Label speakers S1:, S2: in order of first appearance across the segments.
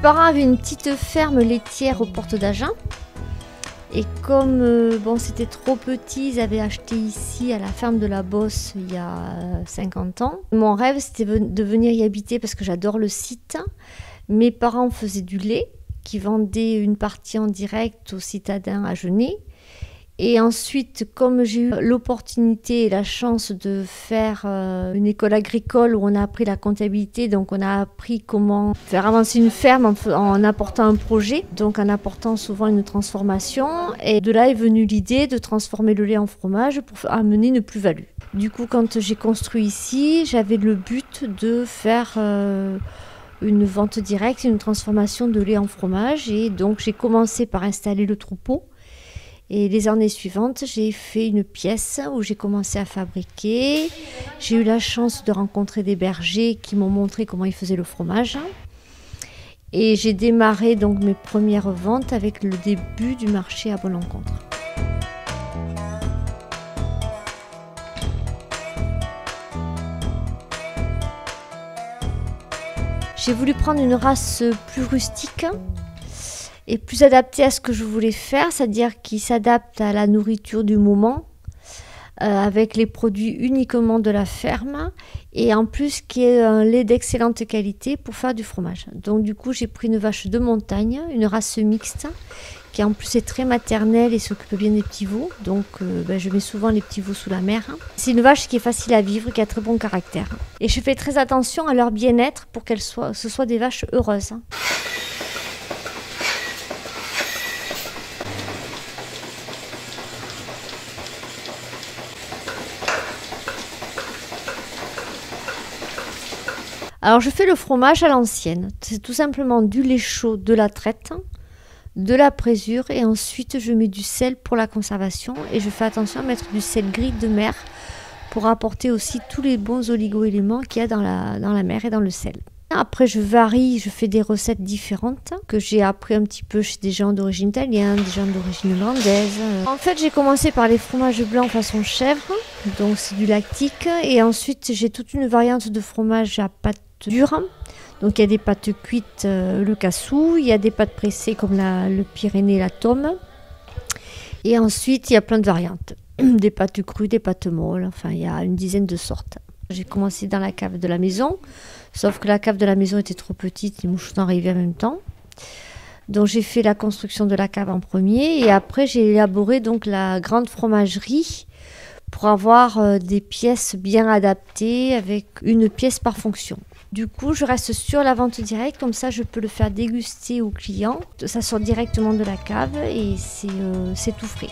S1: parents avaient une petite ferme laitière aux portes d'Agen. Et comme bon, c'était trop petit, ils avaient acheté ici à la ferme de la Bosse il y a 50 ans. Mon rêve, c'était de venir y habiter parce que j'adore le site. Mes parents faisaient du lait, qui vendaient une partie en direct aux citadins agenais. Et ensuite, comme j'ai eu l'opportunité et la chance de faire une école agricole où on a appris la comptabilité, donc on a appris comment faire avancer une ferme en apportant un projet, donc en apportant souvent une transformation. Et de là est venue l'idée de transformer le lait en fromage pour amener une plus-value. Du coup, quand j'ai construit ici, j'avais le but de faire une vente directe, une transformation de lait en fromage. Et donc, j'ai commencé par installer le troupeau. Et les années suivantes, j'ai fait une pièce où j'ai commencé à fabriquer. J'ai eu la chance de rencontrer des bergers qui m'ont montré comment ils faisaient le fromage. Et j'ai démarré donc mes premières ventes avec le début du marché à Bon-Encontre. J'ai voulu prendre une race plus rustique et plus adapté à ce que je voulais faire, c'est-à-dire qui s'adapte à la nourriture du moment, avec les produits uniquement de la ferme, et en plus qui est un lait d'excellente qualité pour faire du fromage. Donc du coup, j'ai pris une vache de montagne, une race mixte, qui en plus est très maternelle et s'occupe bien des petits veaux. Donc je mets souvent les petits veaux sous la mer. C'est une vache qui est facile à vivre, qui a très bon caractère. Et je fais très attention à leur bien-être pour que ce soient des vaches heureuses. Alors je fais le fromage à l'ancienne, c'est tout simplement du lait chaud, de la traite, de la présure et ensuite je mets du sel pour la conservation et je fais attention à mettre du sel gris de mer pour apporter aussi tous les bons oligo-éléments qu'il y a dans la mer et dans le sel. Après je varie, je fais des recettes différentes que j'ai appris un petit peu chez des gens d'origine italienne, des gens d'origine hollandaise. En fait j'ai commencé par les fromages blancs façon chèvre, donc c'est du lactique, et ensuite j'ai toute une variante de fromage à pâte dure. Donc il y a des pâtes cuites, le cassou, il y a des pâtes pressées comme le Pyrénées, la tome. Et ensuite il y a plein de variantes, des pâtes crues, des pâtes molles, enfin il y a une dizaine de sortes. J'ai commencé dans la cave de la maison, sauf que la cave de la maison était trop petite, les mouches sont arrivées en même temps. Donc j'ai fait la construction de la cave en premier et après j'ai élaboré donc la grande fromagerie pour avoir des pièces bien adaptées avec une pièce par fonction. Du coup, je reste sur la vente directe, comme ça je peux le faire déguster aux clients. Ça sort directement de la cave et c'est tout frais.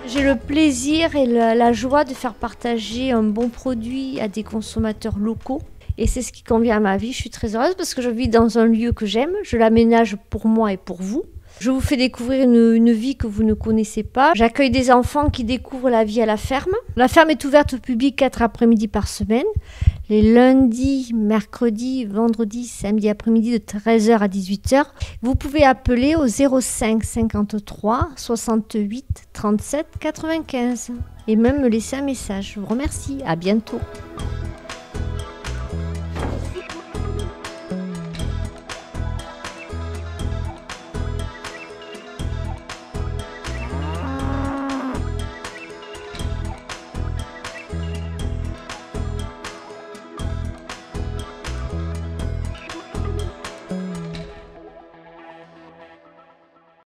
S1: J'ai le plaisir et la joie de faire partager un bon produit à des consommateurs locaux. Et c'est ce qui convient à ma vie. Je suis très heureuse parce que je vis dans un lieu que j'aime. Je l'aménage pour moi et pour vous. Je vous fais découvrir une vie que vous ne connaissez pas. J'accueille des enfants qui découvrent la vie à la ferme. La ferme est ouverte au public 4 après-midi par semaine. Les lundis, mercredis, vendredis, samedi après-midi de 13h à 18h. Vous pouvez appeler au 05 53 68 37 95 et même me laisser un message. Je vous remercie. À bientôt.